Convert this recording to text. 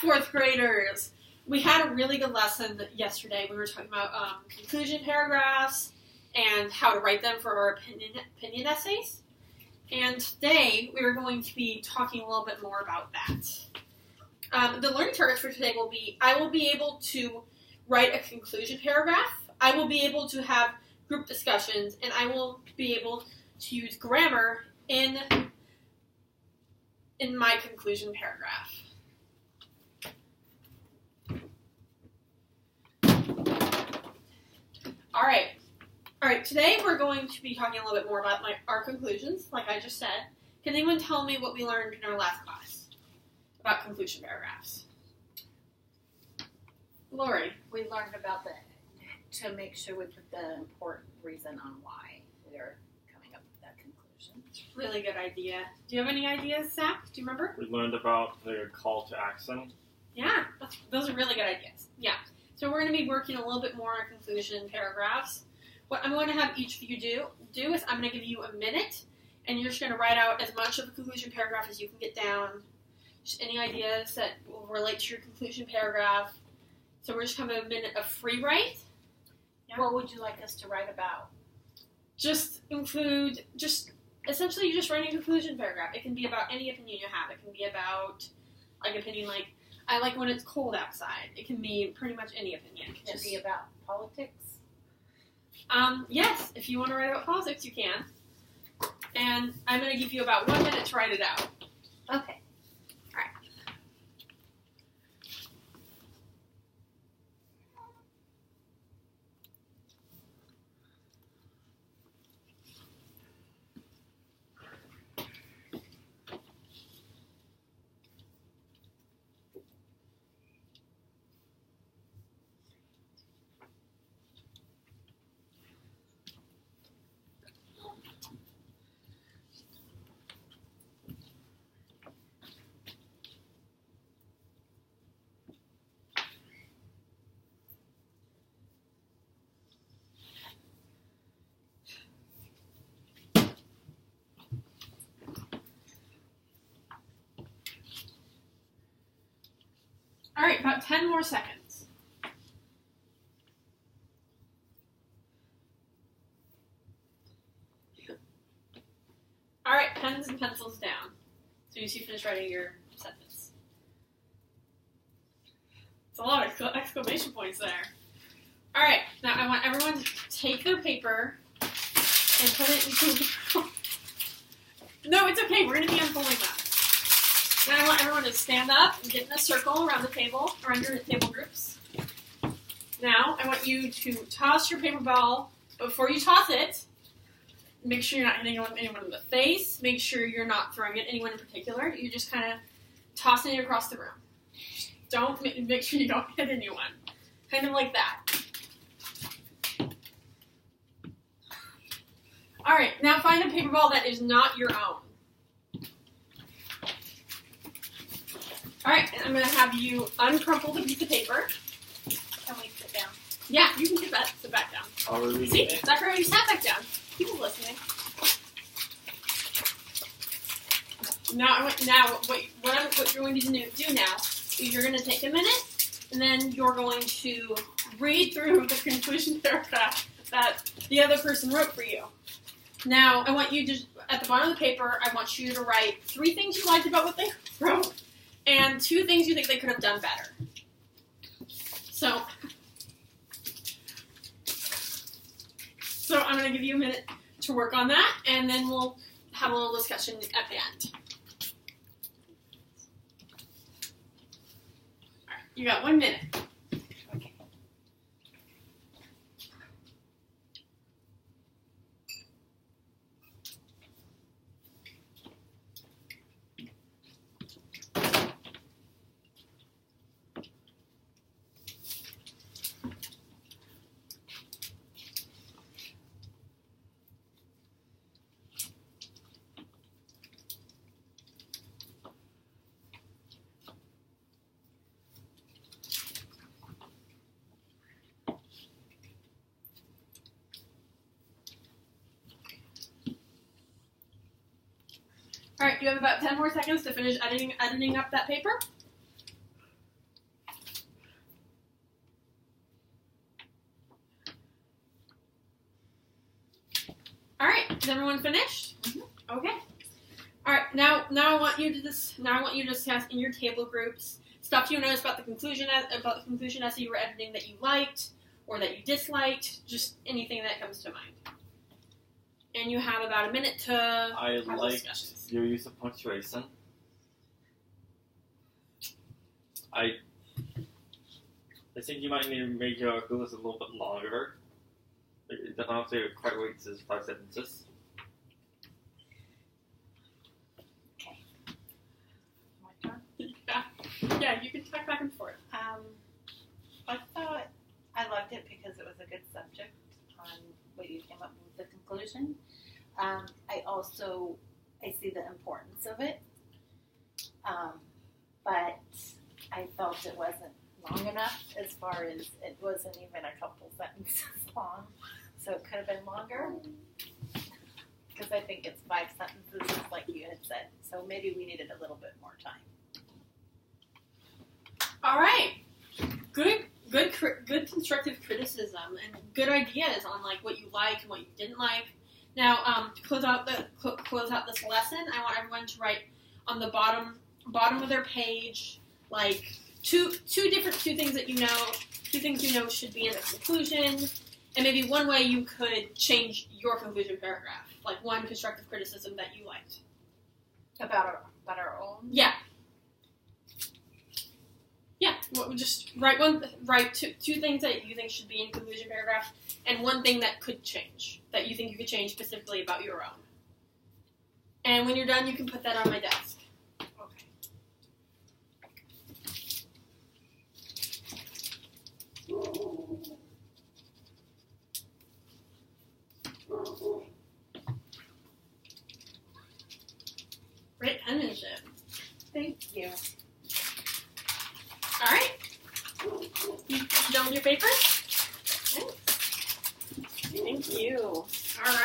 fourth graders. We had a really good lesson yesterday. We were talking about conclusion paragraphs and how to write them for our opinion essays. And today we are going to be talking a little bit more about that. The learning targets for today will be, I will be able to write a conclusion paragraph, I will be able to have group discussions, and I will be able to use grammar in my conclusion paragraph. All right. Today we're going to be talking a little bit more about our conclusions, like I just said. Can anyone tell me what we learned in our last class about conclusion paragraphs? Lori. We learned about to make sure we put the important reason on why we are coming up with that conclusion. Really good idea. Do you have any ideas, Zach? Do you remember? We learned about the call to action. Yeah, those are really good ideas. Yeah. So we're going to be working a little bit more on conclusion paragraphs. What I'm going to have each of you do is I'm going to give you a minute, and you're just going to write out as much of a conclusion paragraph as you can get down. Just any ideas that will relate to your conclusion paragraph. So we're just going to have a minute of free write. Yeah. What would you like us to write about? Essentially you're just writing a conclusion paragraph. It can be about any opinion you have. It can be about, opinion like, I like when it's cold outside. It can be pretty much any opinion. Can it be about politics? Yes, if you want to write about politics, you can. And I'm going to give you about 1 minute to write it out. Okay. All right. All right, about 10 more seconds. All right, pens and pencils down. As soon as you finish writing your sentence. It's a lot of exclamation points there. All right, now I want everyone to take their paper and put it into... No, it's okay. We're going to be unfolding that. Now I want everyone to stand up and get in a circle around the table, around your table groups. Now I want you to toss your paper ball, but before you toss it, make sure you're not hitting anyone in the face. Make sure you're not throwing it at anyone in particular. You're just kind of tossing it across the room. Don't make sure you don't hit anyone. Kind of like that. All right, now find a paper ball that is not your own. All right, and I'm going to have you uncrumple the piece of paper. Can we sit down? Yeah, you can sit back down. Are we reading See, it? Zachary, you sat back down. People listening. Now what you're going to do now is you're going to take a minute, and then you're going to read through the conclusion paragraph that the other person wrote for you. Now, I want you to, at the bottom of the paper, I want you to write 3 things you liked about what they wrote, and 2 things you think they could have done better. So I'm going to give you a minute to work on that, and then we'll have a little discussion at the end. All right, you got 1 minute. Okay. All right, you have about 10 more seconds to finish editing up that paper. All right, is everyone finished? Mhm. Okay. All right, now I want you to discuss in your table groups stuff you noticed about the conclusion essay you were editing that you liked or that you disliked, just anything that comes to mind. And you have about a minute to I have liked discussions. your use of punctuation. I think you might need to make your articles a little bit longer. It doesn't have to quite wait to 5 sentences. My turn. Yeah, you can talk back and forth. I thought I loved it because it was a good subject on what you came up with the conclusion. I see the importance of it, but I felt it wasn't long enough as far as it wasn't even a couple sentences long, so it could have been longer. Because I think it's 5 sentences, like you had said. So maybe we needed a little bit more time. All right, good constructive criticism and good ideas on like what you liked and what you didn't like. Now, to close out this lesson, I want everyone to write on the bottom of their page like two things you know should be in the conclusion, and maybe one way you could change your conclusion paragraph, like one constructive criticism that you liked. About our own? Yeah. Yeah, well, just write two things that you think should be in conclusion paragraph, and one thing that could change, that you think you could change specifically about your own. And when you're done, you can put that on my desk. Okay. Great penmanship. Thank you. All right. You done with your paper? Thank you. All right.